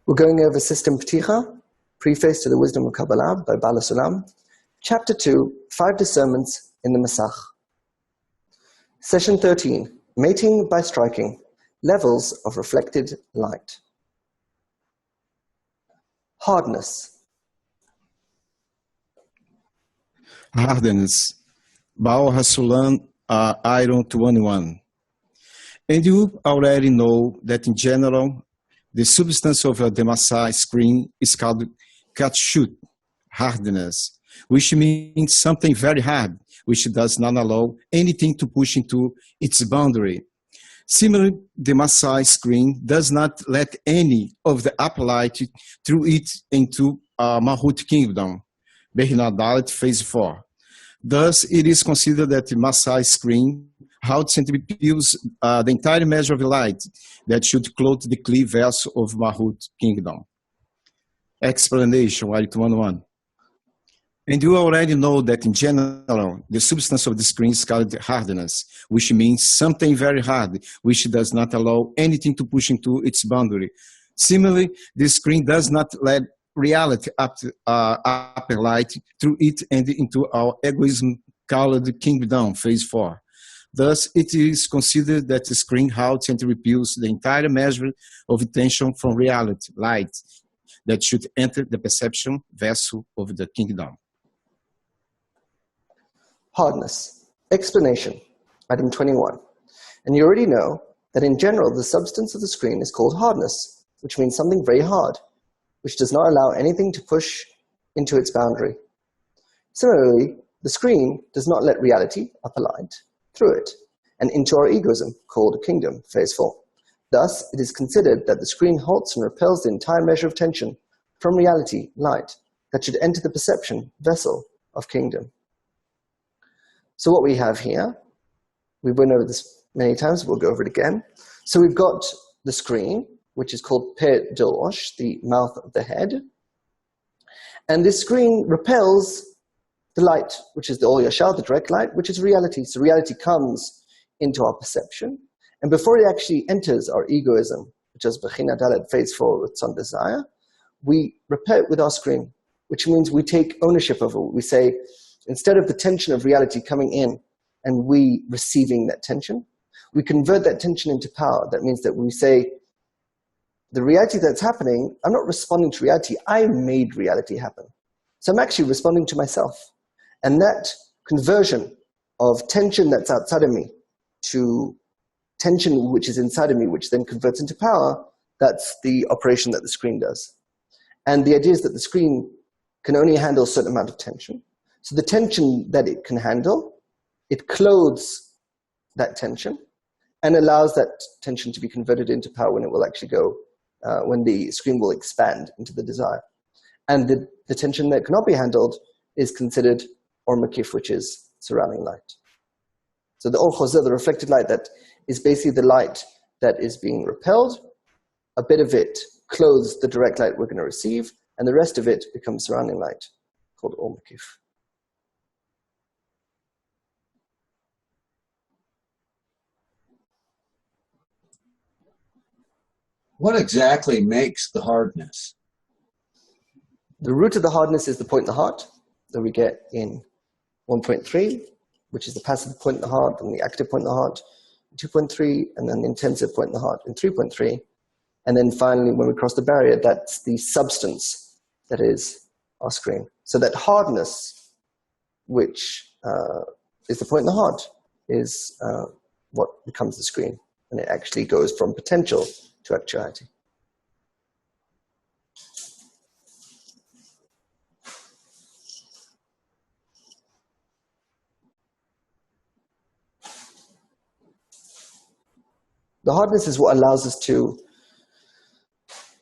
We're going over System Pticha, Preface to the Wisdom of Kabbalah by Bala Sulam, Chapter 2, 5 Discernments in the Masach. Session 13, Mating by Striking, Levels of Reflected Light. Hardness. Hardness. Baal Hasulam, Iron 21. And you already know that in general, the substance of the Masai screen is called katshut, hardness, which means something very hard, which does not allow anything to push into its boundary. Similarly, the Masai screen does not let any of the uplight through it into Mahut kingdom, Bernard Dalet, phase 4. Thus, it is considered that the Masai screen holds and repels the entire measure of light that should clothe the clear vessel of Mahut kingdom. Explanation, Light 1.1. And you already know that in general, the substance of the screen is called hardness, which means something very hard, which does not allow anything to push into its boundary. Similarly, the screen does not let reality upper light through it and into our egoism called kingdom, phase 4. Thus, it is considered that the screen holds and repels the entire measure of attention from reality, light, that should enter the perception vessel of the kingdom. Hardness. Explanation. Item 21. And you already know that in general, the substance of the screen is called hardness, which means something very hard, which does not allow anything to push into its boundary. Similarly, the screen does not let reality, upper light, through it, and into our egoism, called kingdom, phase 4. Thus, it is considered that the screen halts and repels the entire measure of tension from reality, light, that should enter the perception, vessel, of kingdom. So what we have here, we went over this many times, we'll go over it again. So we've got the screen, which is called Pe Delosh, the mouth of the head. And this screen repels the light, which is the Ol Yashar, the direct light, which is reality. So reality comes into our perception. And before it actually enters our egoism, which is Bechina Dalet, phase 4, with some desire, we repel it with our screen, which means we take ownership of it. We say, instead of the tension of reality coming in and we receiving that tension, we convert that tension into power. That means that we say, the reality that's happening, I'm not responding to reality. I made reality happen. So I'm actually responding to myself. And that conversion of tension that's outside of me to tension which is inside of me, which then converts into power, that's the operation that the screen does. And the idea is that the screen can only handle a certain amount of tension. So the tension that it can handle, it clothes that tension and allows that tension to be converted into power when it will actually go, when the screen will expand into the desire. And the tension that cannot be handled is considered or makif, which is surrounding light. So the Or Chozeh, the reflected light, that is basically the light that is being repelled. A bit of it clothes the direct light we're going to receive, and the rest of it becomes surrounding light, called Or makif. What exactly makes the hardness? The root of the hardness is the point in the heart that we get in 1.3, which is the passive point in the heart, and the active point in the heart, 2.3, and then the intensive point in the heart in 3.3. And then finally, when we cross the barrier, that's the substance that is our screen. So that hardness, which is the point in the heart, is what becomes the screen. And it actually goes from potential to actuality. The hardness is what allows us to,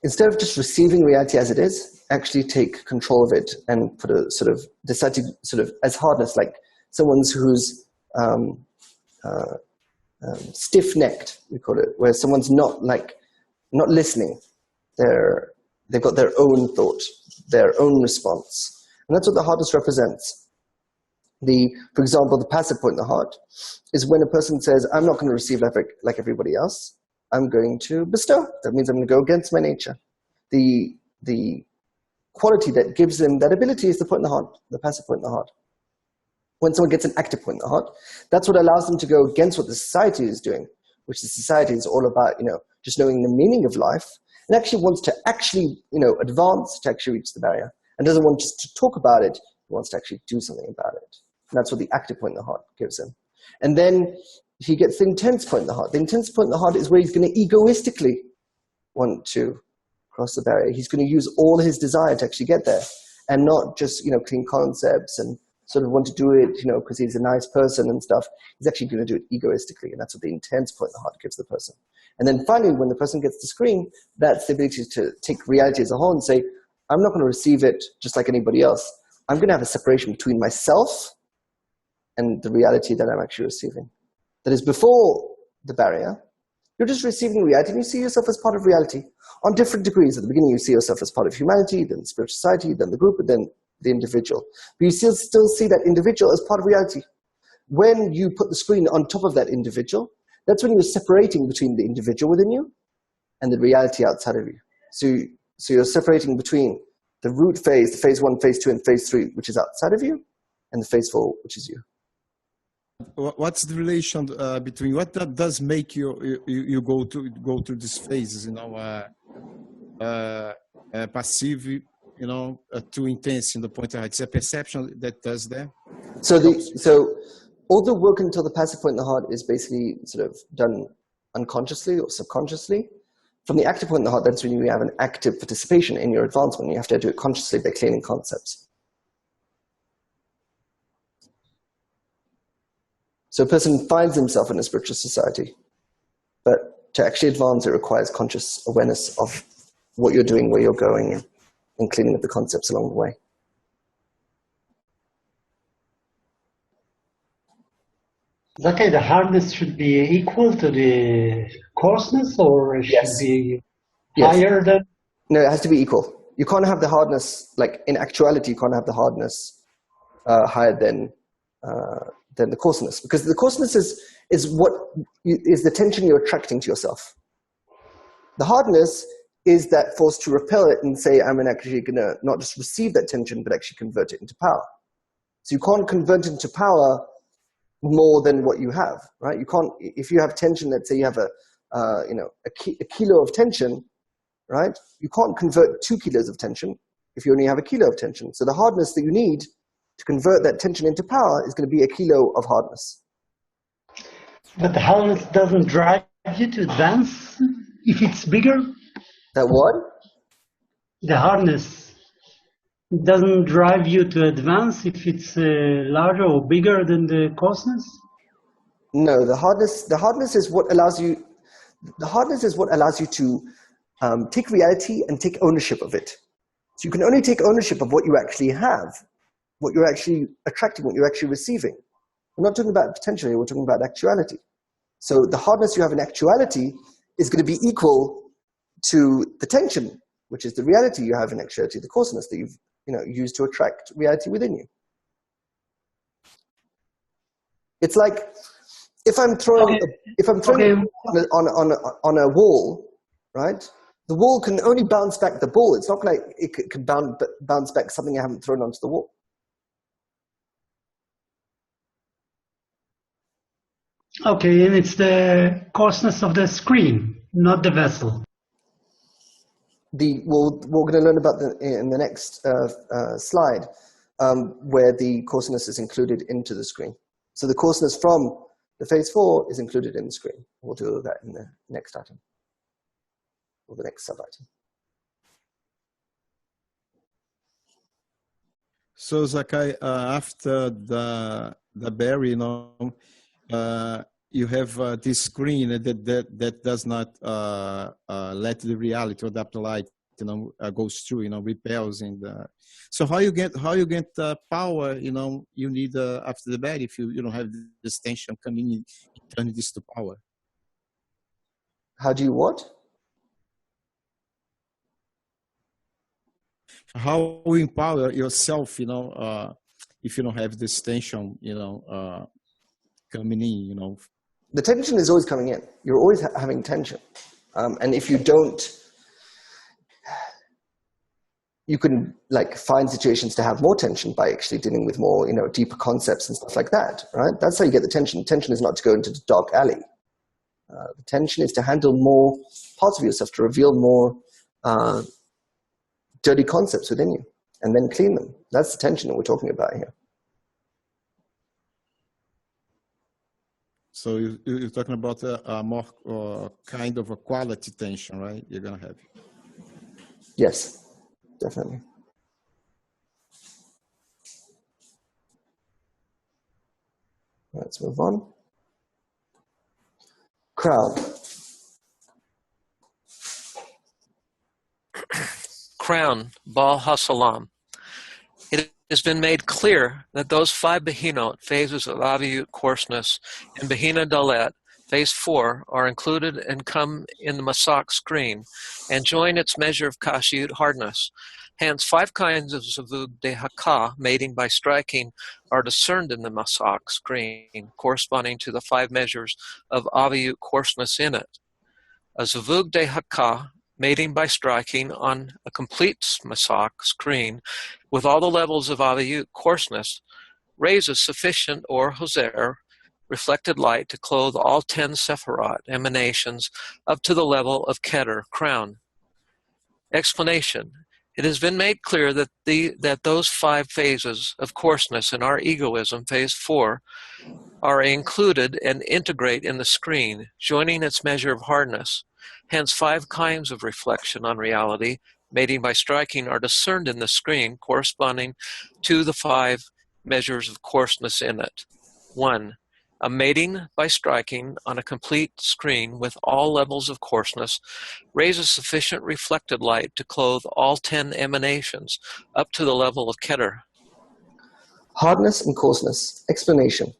instead of just receiving reality as it is, actually take control of it and put a sort of, decide to sort of, as hardness, like someone's who's stiff-necked, we call it, where someone's not listening. They've got their own thought, their own response. And that's what the hardness represents. For example, the passive point in the heart is when a person says, I'm not going to receive like everybody else. I'm going to bestow. That means I'm going to go against my nature. the quality that gives them that ability is the point in the heart, the passive point in the heart. When someone gets an active point in the heart, that's what allows them to go against what the society is doing, which the society is all about, just knowing the meaning of life, and actually wants to advance to actually reach the barrier, and doesn't want just to talk about it, he wants to actually do something about it. And that's what the active point in the heart gives him. And then he gets the intense point in the heart. The intense point in the heart is where he's going to egoistically want to cross the barrier. He's going to use all his desire to actually get there, and not just, clean concepts and sort of want to do it, because he's a nice person and stuff. He's actually going to do it egoistically, and that's what the intense point in the heart gives the person. And then finally, when the person gets the screen, that's the ability to take reality as a whole and say, I'm not going to receive it just like anybody else. I'm going to have a separation between myself and the reality that I'm actually receiving. That is, before the barrier, you're just receiving reality, and you see yourself as part of reality on different degrees. At the beginning, you see yourself as part of humanity, then the spiritual society, then the group, and then the individual. But you still see that individual as part of reality. When you put the screen on top of that individual, that's when you're separating between the individual within you and the reality outside of you. So you're separating between the root phase, the phase 1, phase 2, and phase 3, which is outside of you, and the phase 4, which is you. What's the relation between what that does make you go through these phases? Passive, to intense in the point of heart. It's a perception that does that. So all the work until the passive point in the heart is basically sort of done unconsciously or subconsciously. From the active point in the heart, that's when you have an active participation in your advancement. You have to do it consciously by cleaning concepts. So a person finds himself in a spiritual society, but to actually advance, it requires conscious awareness of what you're doing, where you're going, and cleaning up the concepts along the way. Okay, the hardness should be equal to the coarseness, or it should be higher than? No, it has to be equal. You can't have the hardness, like in actuality, you can't have the hardness higher than the coarseness, because the coarseness is the tension you're attracting to yourself. The hardness is that force to repel it and say, I'm actually going to not just receive that tension, but actually convert it into power. So you can't convert it into power more than what you have, right? You can't, if you have tension, let's say you have a kilo of tension, right? You can't convert 2 kilos of tension if you only have a kilo of tension. So the hardness that you need to convert that tension into power is going to be a kilo of hardness. But the hardness doesn't drive you to advance if it's bigger? That what? The hardness doesn't drive you to advance if it's larger or bigger than the coarseness? No, the hardness is what allows you. The hardness is what allows you to take reality and take ownership of it. So you can only take ownership of what you actually have, what you're actually attracting, what you're actually receiving. We're not talking about potential here, we're talking about actuality. So the hardness you have in actuality is going to be equal to the tension, which is the reality you have in actuality, the coarseness that you've used to attract reality within you. It's like if I'm throwing on a wall, right? The wall can only bounce back the ball. It's not like it can bounce back something I haven't thrown onto the wall. Okay, and it's the coarseness of the screen, not the vessel. We're going to learn about in the next slide, where the coarseness is included into the screen. So the coarseness from the phase 4 is included in the screen. We'll do that in the next item, or the next sub-item. So Zakai, after the berry, you have this screen that does not let the reality or the light goes through, repels, and so how you get power, you need after the berry, if you don't have this tension coming in, turn this to power. How do you what? How you empower yourself, if you don't have this tension, coming in, The tension is always coming in. You're always having tension. And if you don't, you can like find situations to have more tension by actually dealing with more, deeper concepts and stuff like that, right? That's how you get the tension. Tension is not to go into the dark alley. The tension is to handle more parts of yourself, to reveal more dirty concepts within you, and then clean them. That's the tension that we're talking about here. So you're talking about a more kind of a quality tension, right? You're going to have. Yes, definitely. Let's move on. Crown. Crown, Baal HaSalam. It has been made clear that those 5 Behinot, phases of Aviyut, coarseness, and Behina Dalet, phase 4, are included and come in the Masak screen and join its measure of Kashyut, hardness. Hence, 5 kinds of Zavug de Hakah, mating by striking, are discerned in the Masak screen, corresponding to the 5 measures of Aviyut, coarseness in it. A Zavug de Hakah, mating by striking on a complete Masak screen with all the levels of Aviyut, coarseness, raises sufficient or Hoser, reflected light to clothe all 10 Sephirot, emanations, up to the level of Keter, crown. Explanation. It has been made clear that those 5 phases of coarseness in our egoism, phase 4, are included and integrate in the screen, joining its measure of hardness. Hence, 5 kinds of reflection on reality, mating by striking, are discerned in the screen, corresponding to the 5 measures of coarseness in it. 1. A mating by striking on a complete screen with all levels of coarseness raises sufficient reflected light to clothe all 10 emanations up to the level of Keter. Hardness and coarseness. Explanation.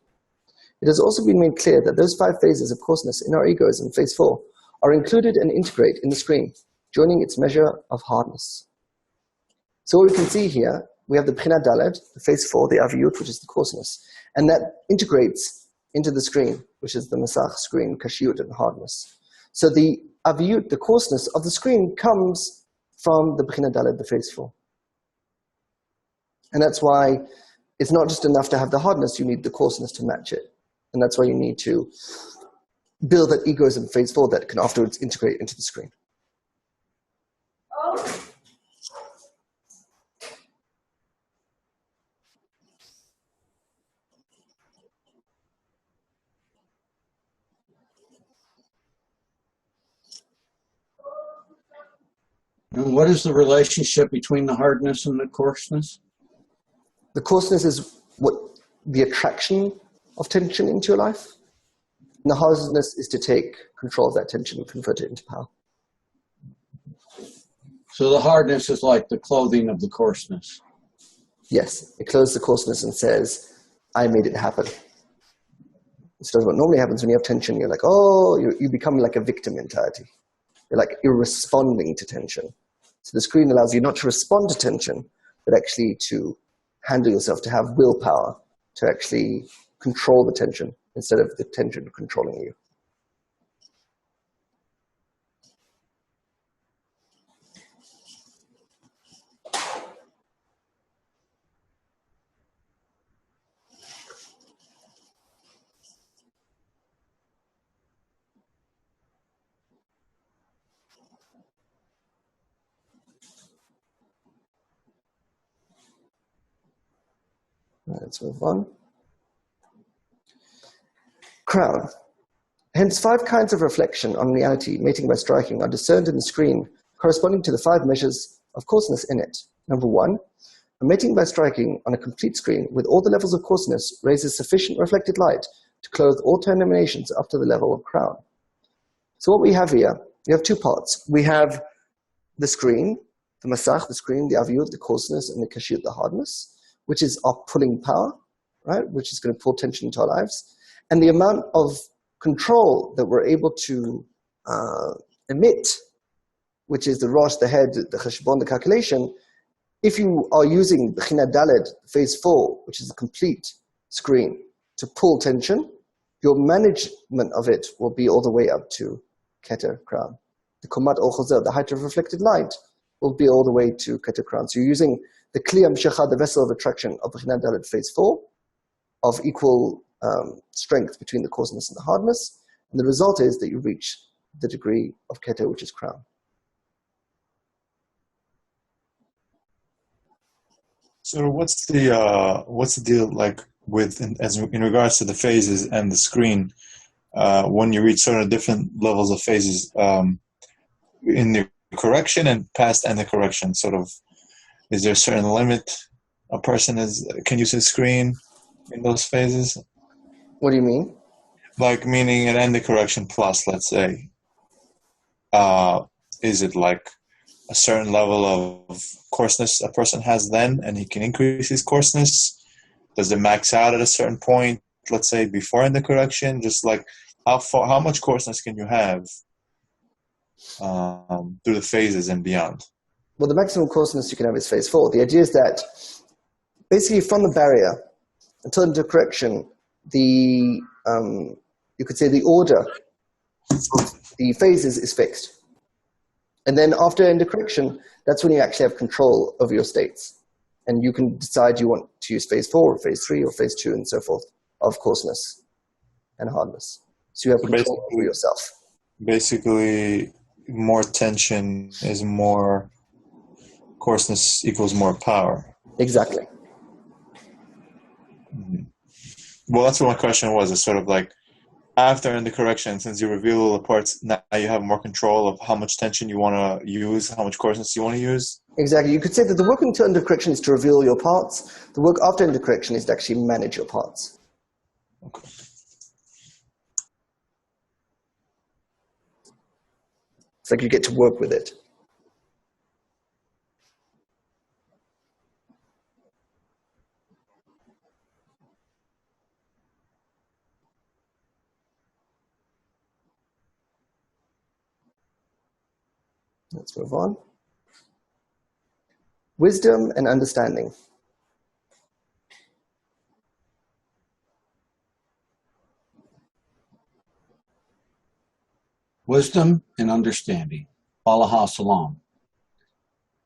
It has also been made clear that those 5 phases of coarseness in our egoism, phase 4, are included and integrate in the screen, joining its measure of hardness. So what we can see here, we have the Bechina Dalet, the phase 4, the Aviyut, which is the coarseness, and that integrates into the screen, which is the Masach screen, Kashyut, and hardness. So the Aviyut, the coarseness of the screen, comes from the Bechina Dalet, the phase 4. And that's why it's not just enough to have the hardness, you need the coarseness to match it. And that's why you need to build that egoism phase 4 that can afterwards integrate into the screen. And what is the relationship between the hardness and the coarseness? The coarseness is what the attraction of tension into your life. And the hardness is to take control of that tension and convert it into power. So the hardness is like the clothing of the coarseness. Yes, it closes the coarseness and says, I made it happen. So what normally happens when you have tension, you're like, oh, you become like a victim mentality. You're responding to tension. So the screen allows you not to respond to tension, but actually to handle yourself, to have willpower, to actually control the tension instead of the tension controlling you. Let's move on. Crown. Hence, 5 kinds of reflection on reality, mating by striking, are discerned in the screen, corresponding to the 5 measures of coarseness in it. Number 1, a mating by striking on a complete screen with all the levels of coarseness raises sufficient reflected light to clothe all 10 emanations up to the level of crown. So what we have here, we have 2 parts. We have the screen, the masach, the screen, the aviyut, the coarseness, and the kashyut, the hardness, which is our pulling power, right? Which is going to pull tension into our lives. And the amount of control that we're able to emit, which is the rosh, the head, the cheshbon, the calculation, if you are using Bechina Dalet, phase 4, which is a complete screen, to pull tension, your management of it will be all the way up to Keter, crown. The Komat or Choser, the height of reflected light, will be all the way to Keter Crown. So you're using the Kli Hamshecha, the vessel of attraction of Bechina Dalet phase 4, of equal strength between the coarseness and the hardness, and the result is that you reach the degree of Keter, which is crown. So what's the deal like with in regards to the phases and the screen when you reach sort of different levels of phases in the correction and past and the correction? Sort of, is there a certain limit a person can use his screen in those phases? What do you mean? Like meaning an end the correction plus, let's say. Is it like a certain level of coarseness a person has then, and he can increase his coarseness? Does it max out at a certain point, let's say before end the correction? Just like how much coarseness can you have through the phases and beyond? Well, the maximum coarseness you can have is phase 4. The idea is that basically from the barrier until into correction, you could say the order of the phases is fixed. And then after end correction, that's when you actually have control over your states. And you can decide you want to use phase 4 or phase 3 or phase 2 and so forth of coarseness and hardness. So you have control over yourself. Basically, more tension is more coarseness equals more power. Exactly. Mm-hmm. Well, that's what my question was. It's sort of like after in the correction, since you reveal all the parts, now you have more control of how much tension you want to use, how much coarseness you want to use. Exactly. You could say that the work until under correction is to reveal your parts. The work after under correction is to actually manage your parts. Okay. It's like you get to work with it. Let's move on. Wisdom and understanding. Wisdom and understanding. Allah Salam.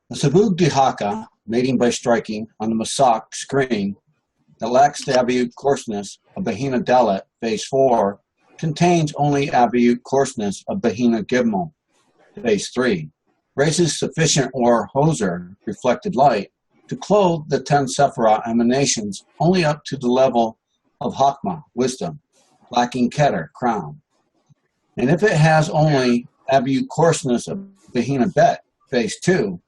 The Sabug Dihaka, mating by striking on the Masak screen that lacks the Abiyut coarseness of Behina Dalet, phase 4, contains only Abiyut coarseness of Behina Gimel, phase 3, raises sufficient or hoser, reflected light, to clothe the 10 Sephirah emanations only up to the level of Hakma, wisdom, lacking Keter, crown. And if it has only Abiyut coarseness of Behina Bet, phase 2,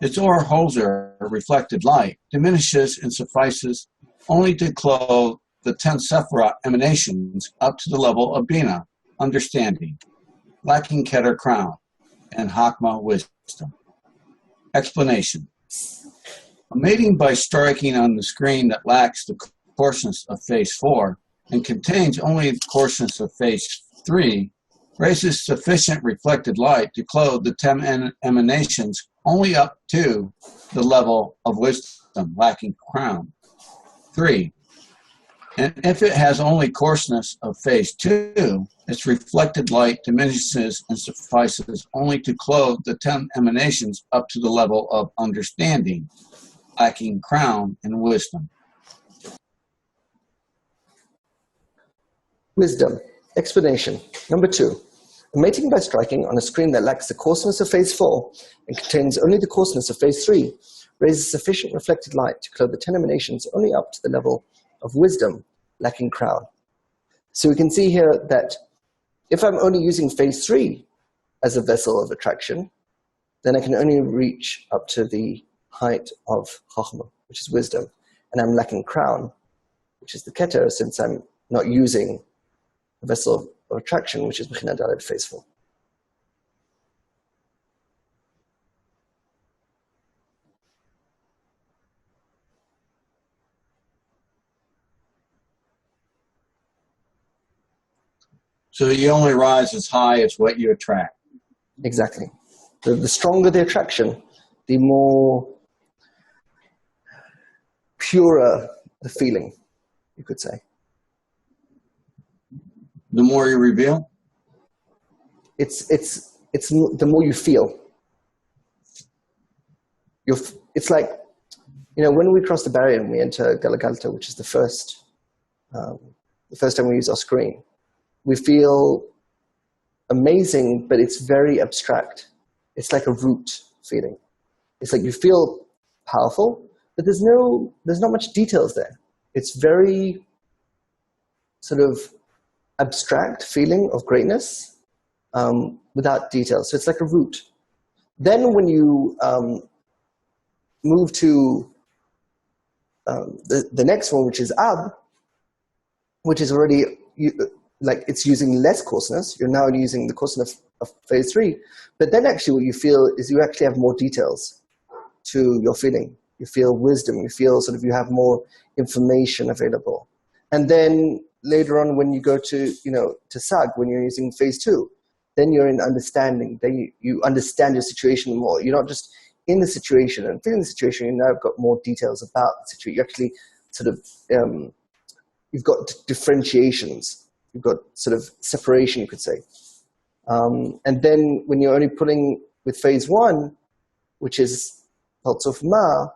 its or hoser, reflected light, diminishes and suffices only to clothe the 10 Sephirah emanations up to the level of Bina, understanding, lacking Keter, crown, and Hakma, wisdom. Explanation. A mating by striking on the screen that lacks the coarseness of phase 4 and contains only the coarseness of phase 3 raises sufficient reflected light to clothe the 10 emanations only up to the level of wisdom, lacking crown. 3. And if it has only coarseness of phase 2, its reflected light diminishes and suffices only to clothe the 10 emanations up to the level of understanding, lacking crown and wisdom. Wisdom. Explanation. Number 2. A mating by striking on a screen that lacks the coarseness of phase 4 and contains only the coarseness of phase 3 raises sufficient reflected light to clothe the 10 emanations only up to the level of wisdom, lacking crown. So we can see here that if I'm only using phase 3 as a vessel of attraction, then I can only reach up to the height of Chachma, which is wisdom, and I'm lacking crown, which is the Keter, since I'm not using a vessel of attraction, which is Bechina Dalet phase 4. So you only rise as high as what you attract. Exactly. The stronger the attraction, the more purer the feeling, you could say. The more you reveal? It's the more you feel. it's like, when we cross the barrier and we enter Galagalta, which is the first time we use our screen, we feel amazing, but it's very abstract. It's like a root feeling. It's like you feel powerful, but there's not much details there. It's very sort of abstract feeling of greatness without details. So it's like a root. Then when you move to the next one, which is Ab, which is already it's using less coarseness. You're now using the coarseness of phase 3. But then actually what you feel is you actually have more details to your feeling. You feel wisdom. You feel sort of you have more information available. And then later on when you go to Sag, when you're using phase 2, then you're in understanding. Then you understand your situation more. You're not just in the situation and feeling the situation. You now have got more details about the situation. You actually sort of, you've got differentiations. You've got sort of separation, you could say. And then when you're only pulling with phase 1, which is Paltsof Ma,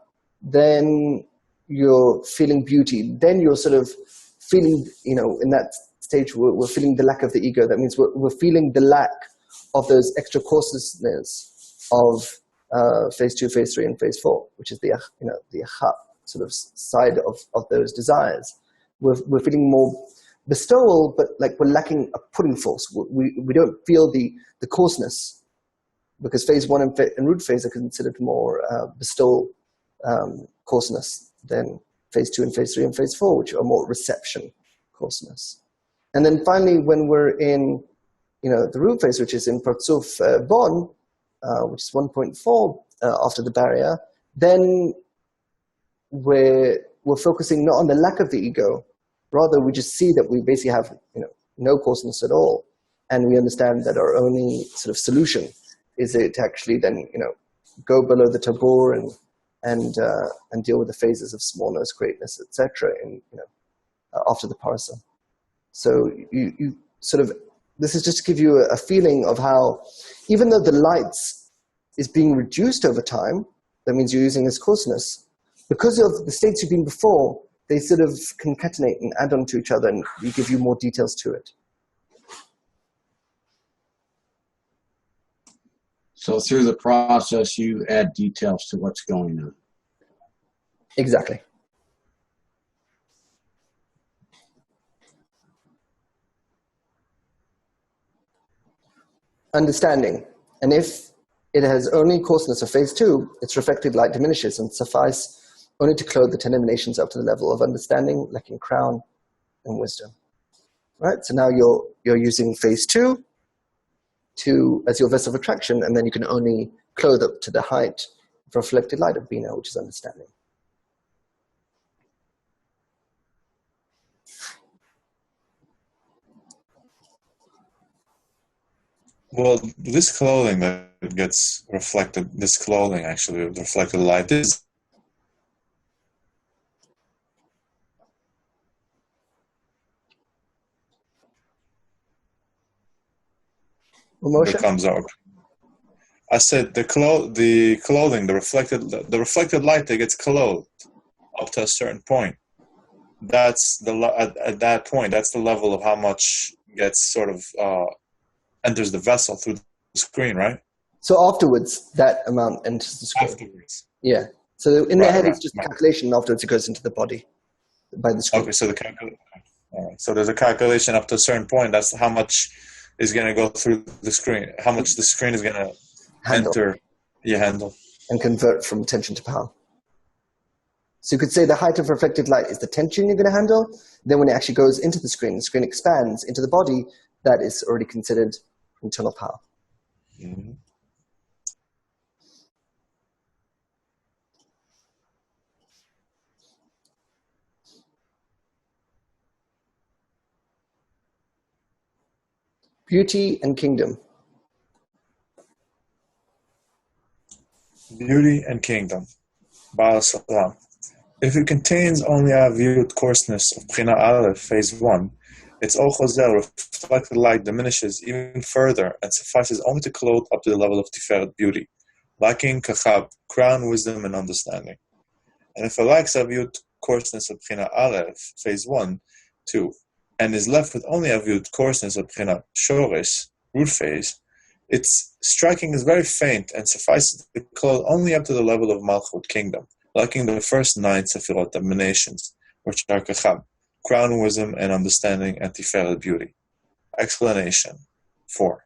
then you're feeling beauty. Then you're sort of feeling, in that stage, we're feeling the lack of the ego. That means we're feeling the lack of those extra coarseness of phase 2, phase 3, and phase 4, which is the Achab sort of side of those desires. We're feeling more bestowal, but like we're lacking a putting force. We don't feel the coarseness, because phase 1 and root phase are considered more bestowal coarseness than phase 2 and phase 3 and phase 4, which are more reception coarseness. And then finally, when we're in the root phase, which is in Partsuf Bon, which is 1.4 after the barrier, then we're focusing not on the lack of the ego. Rather, we just see that we basically have no coarseness at all, and we understand that our only sort of solution is to actually then go below the tabor and deal with the phases of smallness, greatness, etc. After the parsa. So you sort of, this is just to give you a feeling of how, even though the lights is being reduced over time, that means you're using this coarseness, because of the states you've been before, they sort of concatenate and add on to each other, and we give you more details to it. So through the process, you add details to what's going on. Exactly. Understanding. And if it has only coarseness of phase 2, its reflected light diminishes and suffice only to clothe the 10 emanations up to the level of understanding, lacking crown and wisdom. Right? So now you're using phase 2 as your vessel of attraction, and then you can only clothe up to the height of reflected light of Bina, which is understanding. Well, this clothing that gets reflected, this clothing actually, the reflected light is that comes out. I said the clothing, the reflected light that gets clothed up to a certain point. That's at that point. That's the level of how much gets sort of enters the vessel through the screen, right? So afterwards, that amount enters the screen. Afterwards. Yeah. So in the head, it's just calculation. Afterwards, it goes into the body by the screen. Okay. So so there's a calculation up to a certain point. That's how much is going to go through the screen. How much the screen is going to enter your handle and convert from tension to power. So you could say the height of reflected light is the tension you're going to handle. Then when it actually goes into the screen expands into the body. That is already considered internal power. Mm-hmm. Beauty and kingdom. Beauty and kingdom. Baal Salam. If it contains only a viewed coarseness of Bchina Aleph, phase 1, its Ochozel, reflected light, diminishes even further and suffices only to clothe up to the level of Tiferet beauty, lacking kachab, crown, wisdom, and understanding. And if it lacks aviut, coarseness of Bchina Aleph, phase 1, 2, and is left with only aviut, coarseness of Bchina Shores, root phase, its striking is very faint and suffices to clothe only up to the level of Malchut, kingdom, lacking the first 9 Sefirot emanations, which are kachab, crown, wisdom, and understanding, and tiferet, beauty. Explanation 4.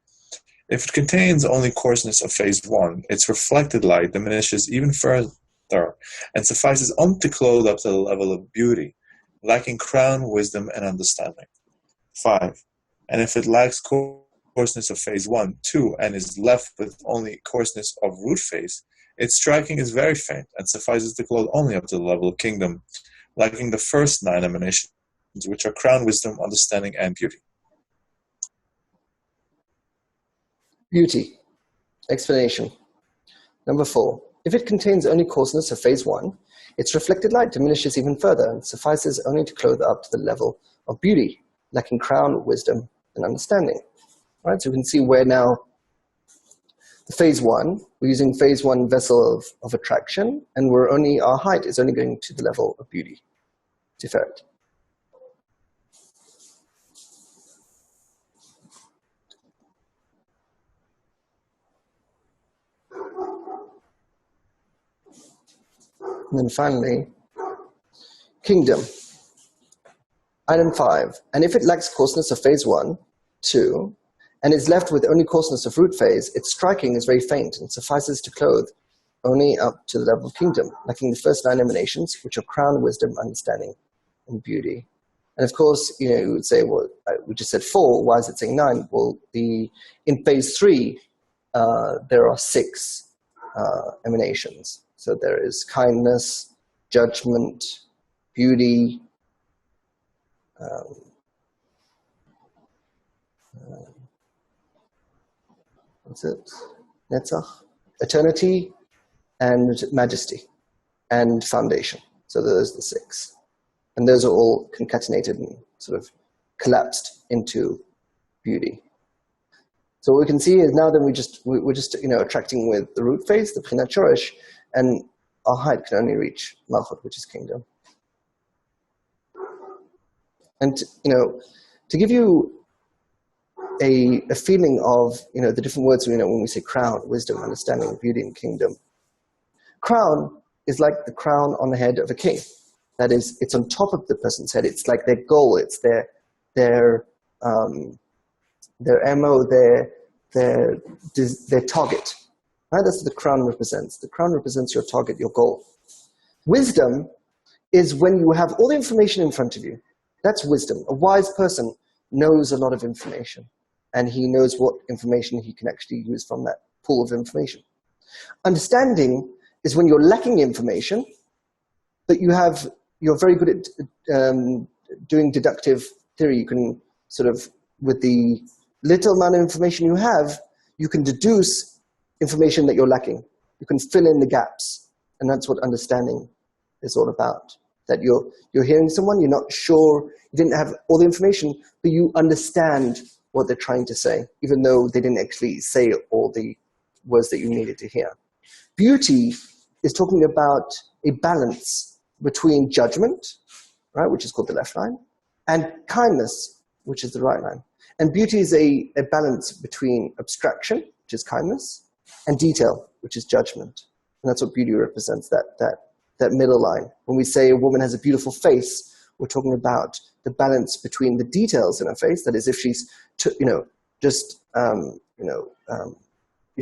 If it contains only coarseness of phase 1, its reflected light diminishes even further and suffices only to clothe up to the level of beauty, lacking crown, wisdom, and understanding. 5. And if it lacks coarseness of phase 1, 2, and is left with only coarseness of root phase, its striking is very faint and suffices to clothe only up to the level of kingdom, lacking the first 9 emanations, which are crown, wisdom, understanding, and beauty. Beauty. Explanation. Number 4. If it contains only coarseness of phase 1, its reflected light diminishes even further and suffices only to clothe up to the level of beauty, lacking crown, wisdom, and understanding. All right, so we can see where now the phase 1, we're using phase 1 vessel of attraction, and our height is only going to the level of beauty, tiferet. And then finally, kingdom. Item 5. And if it lacks coarseness of phase 1, 2, and is left with only coarseness of root phase, its striking is very faint and suffices to clothe only up to the level of kingdom, lacking the first 9 emanations, which are crown, wisdom, understanding, and beauty. And of course, you would say, well, we just said 4, why is it saying 9? Well, in phase 3, there are 6 emanations. So there is kindness, judgment, beauty, what's it? Netzach, eternity, and majesty, and foundation. So those are the 6. And those are all concatenated and sort of collapsed into beauty. So what we can see is now that we're just attracting with the root phase, the Bchina Shoresh, and our height can only reach Malchut, which is kingdom. And to give you a feeling of the different words when we say crown, wisdom, understanding, beauty, and kingdom. Crown is like the crown on the head of a king. That is, it's on top of the person's head. It's like their goal. It's their MO, their target. Right? That's what the crown represents. The crown represents your target, your goal. Wisdom is when you have all the information in front of you. That's wisdom. A wise person knows a lot of information, and he knows what information he can actually use from that pool of information. Understanding is when you're lacking information, but you're very good at doing deductive theory. You can sort of, with the little amount of information you have, you can deduce information that you're lacking. You can fill in the gaps, and that's what understanding is all about. That you're hearing someone, you're not sure, you didn't have all the information, but you understand what they're trying to say, even though they didn't actually say all the words that you needed to hear. Beauty is talking about a balance between judgment, right, which is called the left line, and kindness, which is the right line. And beauty is a balance between abstraction, which is kindness, and detail, which is judgment. And that's what beauty represents, that middle line. When we say a woman has a beautiful face, we're talking about the balance between the details in her face. That is, if she's, if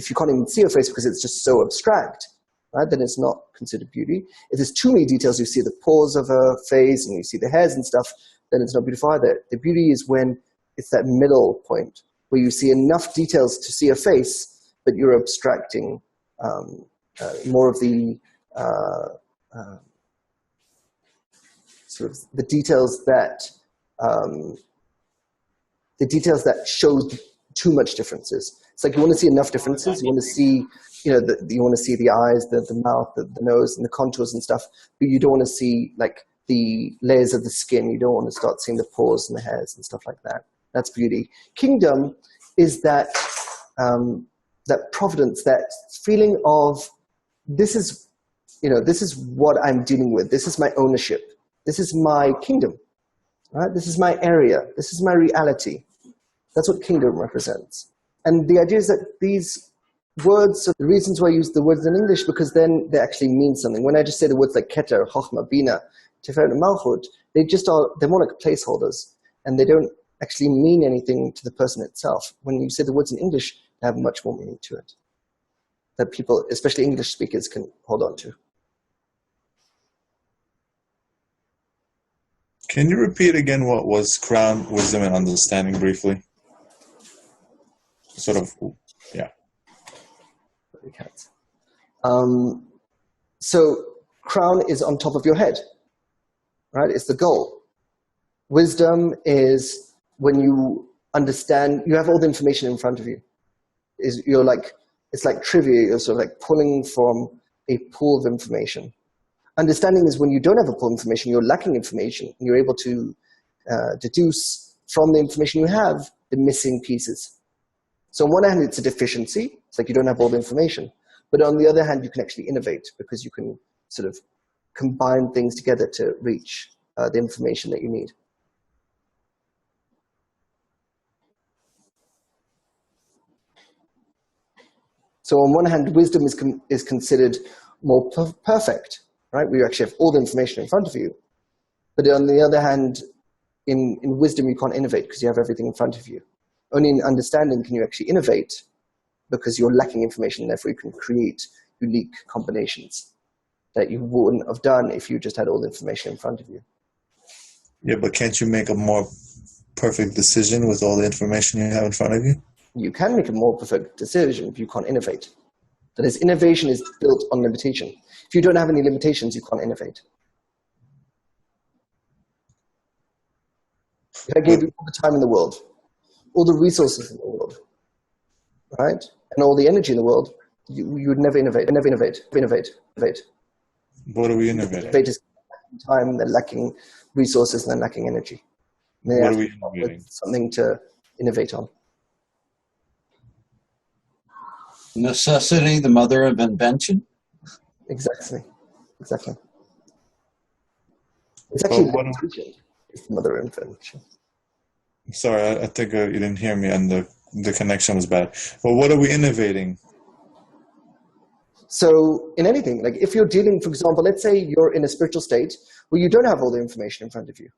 you can't even see her face because it's just so abstract, right, then it's not considered beauty. If there's too many details, you see the pores of her face and you see the hairs and stuff, then it's not beautiful either. The beauty is when it's that middle point where you see enough details to see her face, but you're abstracting more of the sort of the details that show too much differences. It's like you want to see enough differences. You want to see, you want to see the eyes, the mouth, the nose, and the contours and stuff. But you don't want to see like the layers of the skin. You don't want to start seeing the pores and the hairs and stuff like that. That's beauty. Kingdom is that that providence, that feeling of this is what I'm dealing with. This is my ownership. This is my kingdom. Right? This is my area. This is my reality. That's what kingdom represents. And the idea is that these words, so the reasons why I use the words in English, because then they actually mean something. When I just say the words like Keter, Chochmah, Bina, Tiferet, and Malchut, they're more like placeholders, and they don't actually mean anything to the person itself. When you say the words in English, they have much more meaning to it, that people, especially English speakers, can hold on to. Can you repeat again what was crown, wisdom, and understanding briefly? Sort of, yeah. So crown is on top of your head, right? It's the goal. Wisdom is when you understand, you have all the information in front of you. It's like trivia, you're sort of like pulling from a pool of information. Understanding is when you don't have a pool of information, you're lacking information, and you're able to deduce from the information you have the missing pieces. So on one hand, it's a deficiency. It's like you don't have all the information. But on the other hand, you can actually innovate because you can sort of combine things together to reach the information that you need. So on one hand, wisdom is considered more perfect, right? We actually have all the information in front of you. But on the other hand, in wisdom, you can't innovate because you have everything in front of you. Only in understanding can you actually innovate because you're lacking information, therefore you can create unique combinations that you wouldn't have done if you just had all the information in front of you. Yeah, but can't you make a more perfect decision with all the information you have in front of you? You can make a more perfect decision if you can't innovate. That is, innovation is built on limitation. If you don't have any limitations, you can't innovate. If I gave you all the time in the world, all the resources in the world, right, and all the energy in the world, you would never innovate. Never innovate. What are we innovating? Innovate is time, then lacking resources, and then lacking energy. And What are we innovating? Something to innovate on. Necessity, the mother of invention? Exactly. It's actually it's the mother of invention. Sorry, I think you didn't hear me and the connection was bad. Well, what are we innovating? So in anything, like if you're dealing, for example, let's say you're in a spiritual state where you don't have all the information in front of you,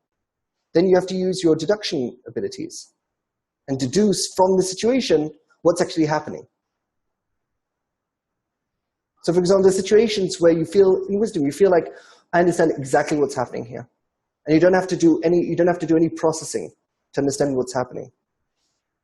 then you have to use your deduction abilities and deduce from the situation what's actually happening. So for example, there's situations where you feel, in wisdom, you feel like, I understand exactly what's happening here. And you don't have to do any processing to understand what's happening.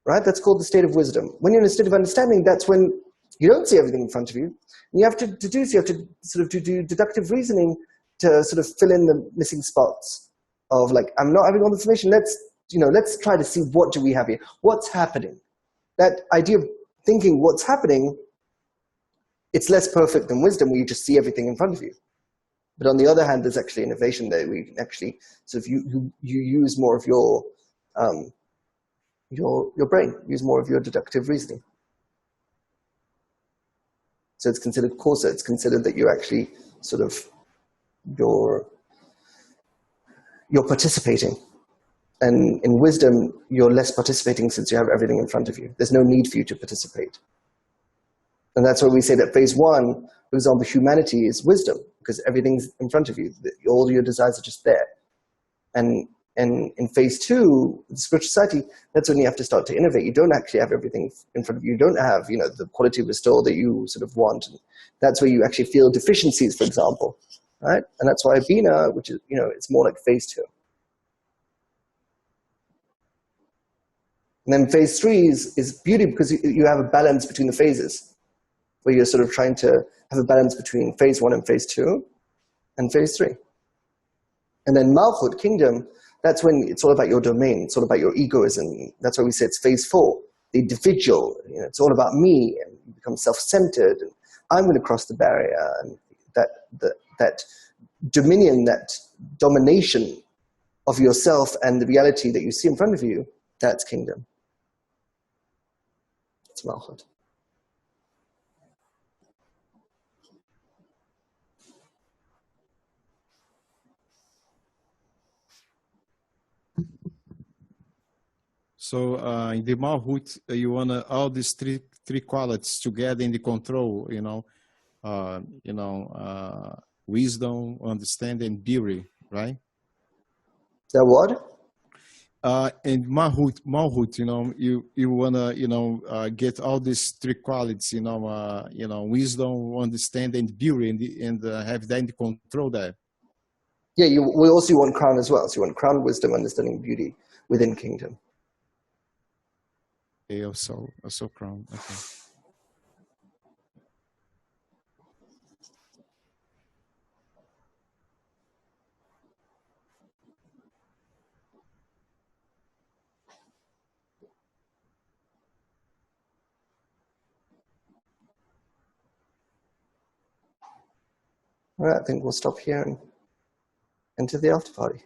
Right? That's called the state of wisdom. When you're in a state of understanding, that's when you don't see everything in front of you. And you have to deduce, you have to sort of do deductive reasoning to sort of fill in the missing spots of like, I'm not having all the information. Let's try to see what do we have here. What's happening? That idea of thinking what's happening, it's less perfect than wisdom where you just see everything in front of you. But on the other hand, there's actually innovation there where you can actually sort of you use more of your brain, use more of your deductive reasoning. So it's considered coarser. It's considered that you're actually sort of you're participating. And in wisdom, you're less participating since you have everything in front of you. There's no need for you to participate. And that's why we say that phase one, for example, humanity is wisdom, because everything's in front of you. All your desires are just there. And in phase two, the spiritual society, that's when you have to start to innovate. You don't actually have everything in front of you. You don't have, the quality of bestowal that you sort of want. And that's where you actually feel deficiencies, for example, right? And that's why Bina, which is, it's more like phase two. And then phase three is beauty because you have a balance between the phases, where you're sort of trying to have a balance between phase one and phase two and phase three. And then Malchut, kingdom, that's when it's all about your domain. It's all about your egoism. That's why we say it's phase four, the individual. It's all about me, and you become self-centered. And I'm going to cross the barrier, and that dominion, that domination of yourself and the reality that you see in front of you, that's kingdom. It's Malchut. So in the Malhut, you want all these three qualities together in the control, wisdom, understanding, and beauty, right? That what? And Malhut, you wanna, get all these three qualities, wisdom, understanding, and beauty, and have that in the control there. Yeah, we also want crown as well. So you want crown, wisdom, understanding, beauty within kingdom. Okay, also crown. Okay. All right, I think we'll stop here and enter the after party.